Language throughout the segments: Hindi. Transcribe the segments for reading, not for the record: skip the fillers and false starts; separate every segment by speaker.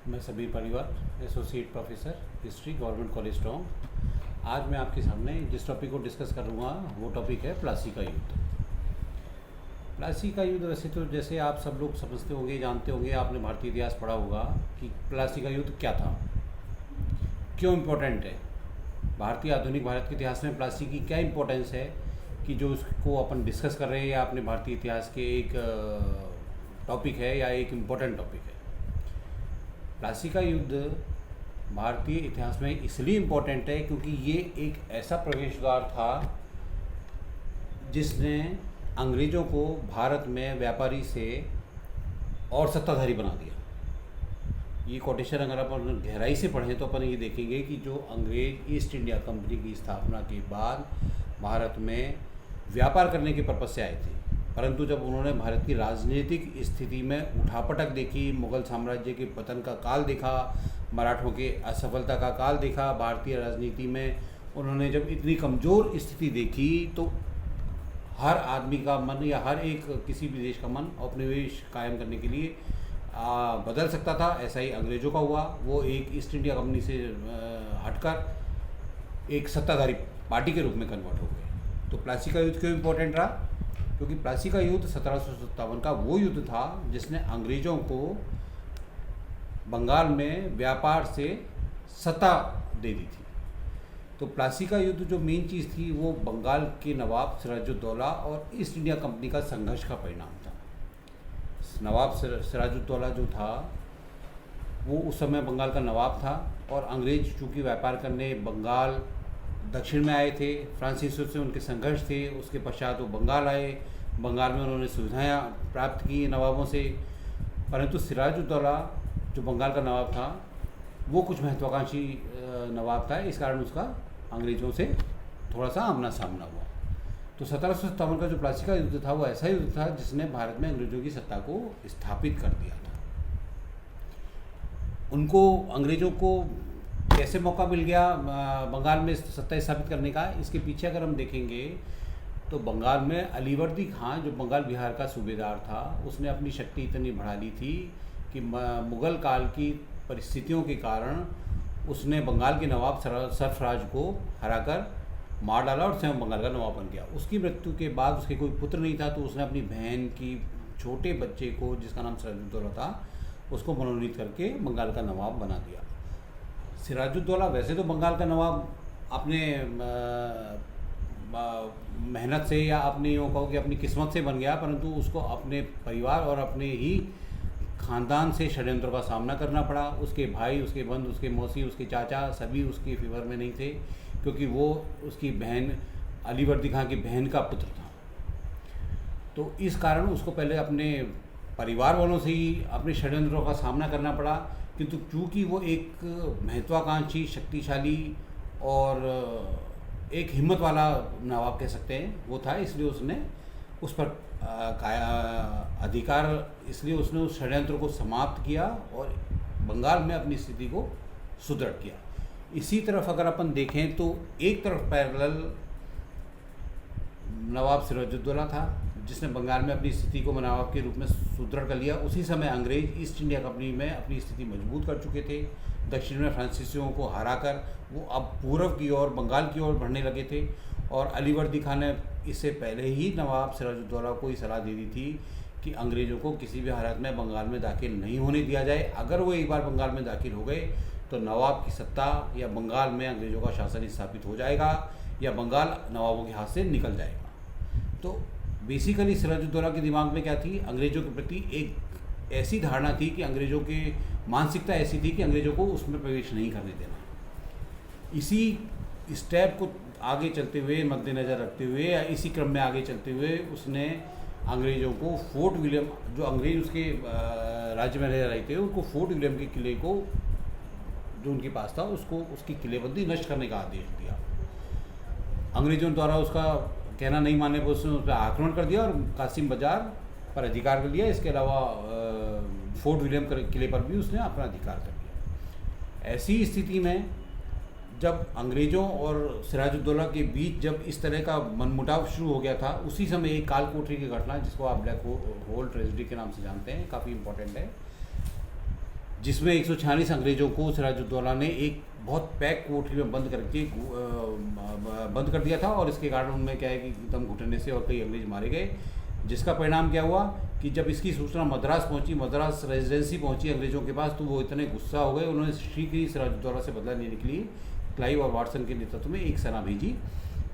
Speaker 1: मैं सबीर परिवार associate professor history government college Tonk. आज मैं आपके सामने जिस टॉपिक को डिस्कस करूँगा वो टॉपिक है प्लासी का युद्ध। प्लासी का युद्ध वैसे तो जैसे आप सब लोग समझते होंगे, जानते होंगे, आपने भारतीय इतिहास पढ़ा होगा कि प्लासी का युद्ध क्या था, क्यों इम्पोर्टेंट है। भारतीय आधुनिक भारत के इतिहास में प्लासी की क्या इम्पोर्टेंस है कि जो उसको अपन डिस्कस कर रहे हैं या अपने भारतीय इतिहास के एक टॉपिक है या एक इम्पोर्टेंट टॉपिक है। प्लासी का युद्ध भारतीय इतिहास में इसलिए इम्पोर्टेंट है क्योंकि ये एक ऐसा प्रवेश द्वार था जिसने अंग्रेज़ों को भारत में व्यापारी से और सत्ताधारी बना दिया। ये कोटेशन अगर अपन गहराई से पढ़ें तो अपन ये देखेंगे कि जो अंग्रेज ईस्ट इंडिया कंपनी की स्थापना के बाद भारत में व्यापार करने के पर्पज़ से आए थे, परंतु जब उन्होंने भारत की राजनीतिक स्थिति में उठापटक देखी, मुग़ल साम्राज्य के पतन का काल देखा, मराठों के असफलता का काल देखा, भारतीय राजनीति में उन्होंने जब इतनी कमज़ोर स्थिति देखी तो हर आदमी का मन या हर एक किसी भी देश का मन उपनिवेश कायम करने के लिए बदल सकता था। ऐसा ही अंग्रेज़ों का हुआ। वो एक ईस्ट इंडिया कंपनी से हटकर एक सत्ताधारी पार्टी के रूप में कन्वर्ट हो गए। तो प्लासी का युद्ध क्यों इम्पोर्टेंट रहा? क्योंकि प्लासी का युद्ध 1757 का वो युद्ध था जिसने अंग्रेज़ों को बंगाल में व्यापार से सत्ता दे दी थी। तो प्लासी का युद्ध जो मेन चीज़ थी वो बंगाल के नवाब सिराजुद्दौला और ईस्ट इंडिया कंपनी का संघर्ष का परिणाम था। नवाब सिराजुद्दौला जो था वो उस समय बंगाल का नवाब था और अंग्रेज चूँकि व्यापार करने बंगाल दक्षिण में आए थे, फ्रांसीसियों से उनके संघर्ष थे। उसके पश्चात वो बंगाल आए, बंगाल में उन्होंने सुविधाएं प्राप्त की नवाबों से, परंतु सिराजुद्दौला जो बंगाल का नवाब था वो कुछ महत्वाकांक्षी नवाब था, इस कारण उसका अंग्रेज़ों से थोड़ा सा आमना सामना हुआ। तो 1757 का जो प्लासी का युद्ध था वो ऐसा युद्ध था जिसने भारत में अंग्रेज़ों की सत्ता को स्थापित कर दिया था। उनको अंग्रेज़ों को कैसे मौका मिल गया बंगाल में सत्ता स्थापित करने का, इसके पीछे अगर हम देखेंगे तो बंगाल में अलीवर्दी खान जो बंगाल बिहार का सूबेदार था उसने अपनी शक्ति इतनी बढ़ा ली थी कि मुग़ल काल की परिस्थितियों के कारण उसने बंगाल के नवाब सरफराज को हराकर मार डाला और स्वयं बंगाल का नवाब बन गया। उसकी मृत्यु के बाद उसके कोई पुत्र नहीं था तो उसने अपनी बहन की छोटे बच्चे को जिसका नाम सिराजुद्दौला था उसको मनोनीत करके बंगाल का नवाब बना दिया। सिराजुद्दौला वैसे तो बंगाल का नवाब अपने मेहनत से या अपनी यूँ कहो कि अपनी किस्मत से बन गया, परंतु उसको अपने परिवार और अपने ही ख़ानदान से षड्यंत्रों का सामना करना पड़ा। उसके भाई, उसके बंद, उसके मौसी, उसके चाचा सभी उसके फेवर में नहीं थे क्योंकि वो उसकी बहन अलीवर्दी खां की बहन का पुत्र था। तो इस कारण उसको पहले अपने परिवार वालों से ही अपने षड्यंत्रों का सामना करना पड़ा, किंतु चूँकि वो एक महत्वाकांक्षी, शक्तिशाली और एक हिम्मत वाला नवाब कह सकते हैं वो था, इसलिए उसने उस पर अधिकार, इसलिए उसने उस षड्यंत्र को समाप्त किया और बंगाल में अपनी स्थिति को सुदृढ़ किया। इसी तरफ अगर अपन देखें तो एक तरफ पैरेलल नवाब सिराजुद्दौला था जिसने बंगाल में अपनी स्थिति को नवाब के रूप में सुदृढ़ कर लिया। उसी समय अंग्रेज ईस्ट इंडिया कंपनी में अपनी स्थिति मजबूत कर चुके थे। दक्षिण में फ्रांसीसियों को हराकर वो अब पूर्व की ओर बंगाल की ओर बढ़ने लगे थे और अलीवर्दी खान ने इससे पहले ही नवाब सिराजुद्दौला को ये सलाह दे दी थी कि अंग्रेज़ों को किसी भी हालत में बंगाल में दाखिल नहीं होने दिया जाए। अगर वो एक बार बंगाल में दाखिल हो गए तो नवाब की सत्ता या बंगाल में अंग्रेज़ों का शासन स्थापित हो जाएगा या बंगाल नवाबों के हाथ से निकल जाएगा। तो बेसिकली सिराजुद्दौला के दिमाग में क्या थी, अंग्रेज़ों के प्रति एक ऐसी धारणा थी कि अंग्रेज़ों की मानसिकता ऐसी थी कि अंग्रेज़ों को उसमें प्रवेश नहीं करने देना। इसी स्टेप को आगे चलते हुए, मद्देनज़र रखते हुए या इसी क्रम में आगे चलते हुए उसने अंग्रेज़ों को फोर्ट विलियम, जो अंग्रेज़ उसके राज्य में रह रहे थे, उनको फोर्ट विलियम के किले को जो उनके पास था उसको उसकी किलेबंदी नष्ट करने का आदेश दिया। अंग्रेज़ों द्वारा उसका कहना नहीं मानने पर उसने उस पर आक्रमण कर दिया और कासिम बाजार पर अधिकार कर लिया। इसके अलावा फोर्ट विलियम किले पर भी उसने अपना अधिकार कर लिया। ऐसी स्थिति में जब अंग्रेज़ों और सिराजुद्दौला के बीच जब इस तरह का मनमुटाव शुरू हो गया था, उसी समय एक काल कोठरी की घटना जिसको आप ब्लैक होल ट्रेजेडी के नाम से जानते हैं, काफ़ी इम्पोर्टेंट है। जिसमें 146 अंग्रेज़ों को सिराजुद्दौला ने एक बहुत पैक कोठरी में बंद कर दिया था, और इसके कारण उनमें क्या है कि दम घुटने से और कई अंग्रेज मारे गए, जिसका परिणाम क्या हुआ कि जब इसकी सूचना मद्रास पहुंची, मद्रास रेजिडेंसी पहुंची अंग्रेज़ों के पास, तो वो इतने गुस्सा हो गए, उन्होंने शीघ्र ही सिराजुद्दौला से बदला लेने के लिए क्लाइव और वाटसन के नेतृत्व में एक सेना भेजी,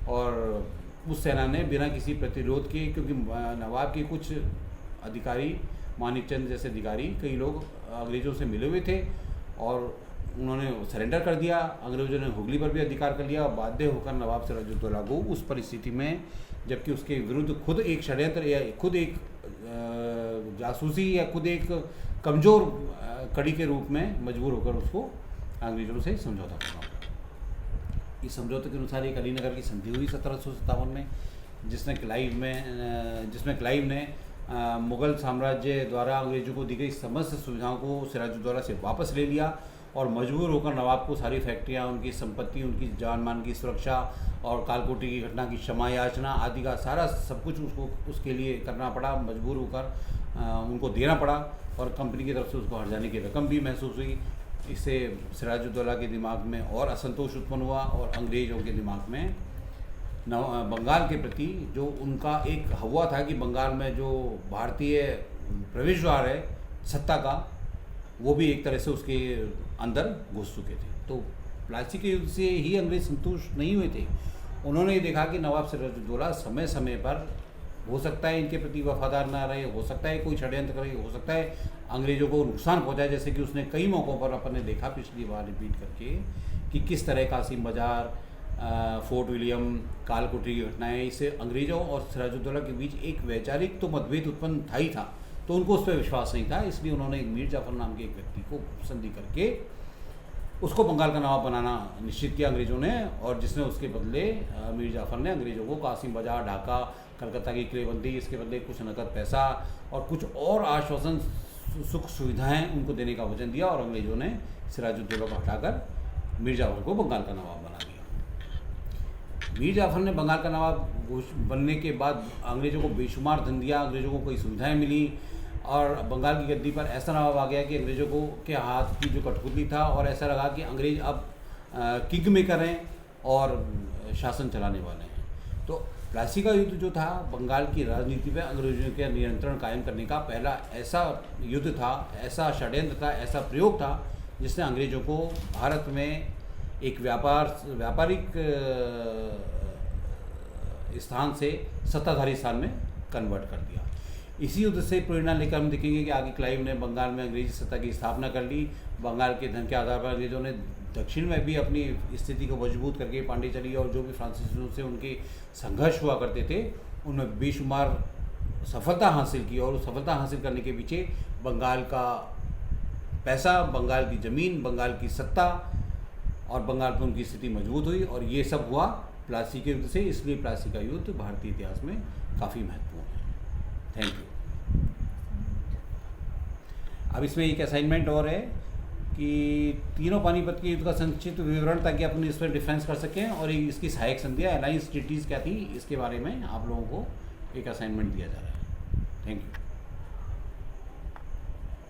Speaker 1: और उस सेना ने बिना किसी प्रतिरोध के, क्योंकि नवाब के कुछ अधिकारी, मानिकचंद जैसे अधिकारी, कई लोग अंग्रेज़ों से मिले हुए थे, और उन्होंने सरेंडर कर दिया। अंग्रेज़ों ने हुगली पर भी अधिकार कर लिया, और बाध्य होकर नवाब सिराजुद्दौला को उस परिस्थिति में, जबकि उसके विरुद्ध खुद एक षड्यंत्र या खुद एक जासूसी या खुद एक कमज़ोर कड़ी के रूप में मजबूर होकर उसको अंग्रेज़ों से समझौता करना होगा। इस समझौते के अनुसार एक अलीनगर की संधि हुई 1757 में, जिसमें क्लाइव ने मुग़ल साम्राज्य द्वारा अंग्रेज़ों को दी गई समस्त सुविधाओं को सिराजुद्दौला से वापस ले लिया, और मजबूर होकर नवाब को सारी फैक्ट्रियाँ, उनकी संपत्ति, उनकी जान मान की सुरक्षा और कालकोटी की घटना की क्षमा याचना आदि का सारा सब कुछ उसके लिए करना पड़ा, मजबूर होकर उनको देना पड़ा, और कंपनी की तरफ से उसको हट जाने की रकम भी महसूस हुई। इससे सिराजुद्दौला के दिमाग में और असंतोष उत्पन्न हुआ, और अंग्रेज़ों के दिमाग में बंगाल के प्रति जो उनका एक हवा था कि बंगाल में जो भारतीय प्रवेश द्वार है सत्ता का, वो भी एक तरह से उसके अंदर घुस चुके थे। तो प्लासी के युद्ध से ही अंग्रेज संतुष्ट नहीं हुए थे। उन्होंने ये देखा कि नवाब सिराजुद्दौला समय समय पर हो सकता है इनके प्रति वफादार ना रहे, हो सकता है कोई षड्यंत्र करे, हो सकता है अंग्रेज़ों को नुकसान पहुंचाए, जैसे कि उसने कई मौक़ों पर अपन ने देखा पिछली बार रिपीट करके कि किस तरह कासिम बाजार, फोर्ट विलियम, कालकोटरी की घटनाएँ, इससे अंग्रेज़ों और सिराजुद्दौला के बीच एक वैचारिक तो मतभेद उत्पन्न था ही था, तो उनको उस पर विश्वास नहीं था। इसलिए उन्होंने एक मीर जाफ़र नाम के एक व्यक्ति को संधि करके उसको बंगाल का नवाब बनाना निश्चित किया अंग्रेज़ों ने, और जिसने उसके बदले मीर जाफ़र ने अंग्रेज़ों को कासिम बाजार, ढाका, कलकत्ता की किलेबंदी, इसके बदले कुछ नकद पैसा और कुछ और आश्वासन, सुख सुविधाएं उनको देने का वचन दिया, और अंग्रेज़ों ने सिराजुद्दौला को हटाकर मीर जाफ़र को बंगाल का नवाब बना दिया। मीर जाफ़र ने बंगाल का नवाब बनने के बाद अंग्रेज़ों को बेशुमार धन दिया, अंग्रेज़ों को कई सुविधाएँ मिली, और बंगाल की गद्दी पर ऐसा नवाब आ गया कि अंग्रेज़ों को के हाथ की जो कठपुतली था, और ऐसा लगा कि अंग्रेज़ अब किंग मेकर हैं और शासन चलाने वाले हैं। तो प्लासी का युद्ध जो था बंगाल की राजनीति पर अंग्रेज़ों के नियंत्रण कायम करने का पहला ऐसा युद्ध था, ऐसा षड्यंत्र था, ऐसा प्रयोग था, जिसने अंग्रेज़ों को भारत में एक व्यापारिक स्थान से सत्ताधारी स्थान में कन्वर्ट कर दिया। इसी युद्ध से प्रेरणा लेकर हम देखेंगे कि आगे क्लाइव ने बंगाल में अंग्रेजी सत्ता की स्थापना कर ली। बंगाल के धन के आधार पर अंग्रेज़ों ने दक्षिण में भी अपनी स्थिति को मजबूत करके पांडिचेरी और जो भी फ्रांसीसियों से उनके संघर्ष हुआ करते थे उनमें बेशुमार सफलता हासिल की, और उस सफलता हासिल करने के पीछे बंगाल का पैसा, बंगाल की ज़मीन, बंगाल की सत्ता और बंगाल पर उनकी स्थिति मजबूत हुई, और ये सब हुआ प्लासी के युद्ध से। इसलिए प्लासी का युद्ध भारतीय इतिहास में काफ़ी महत्वपूर्ण है। Thank you. अब इसमें एक असाइनमेंट और है कि तीनों पानीपत के युद्ध का संक्षिप्त विवरण, ताकि अपन इस पर डिफेंस कर सकें, और इसकी सहायक संधियाँ अलायंस ट्रीटीज़ क्या थी, इसके बारे में आप लोगों को एक असाइनमेंट दिया जा रहा है। Thank you.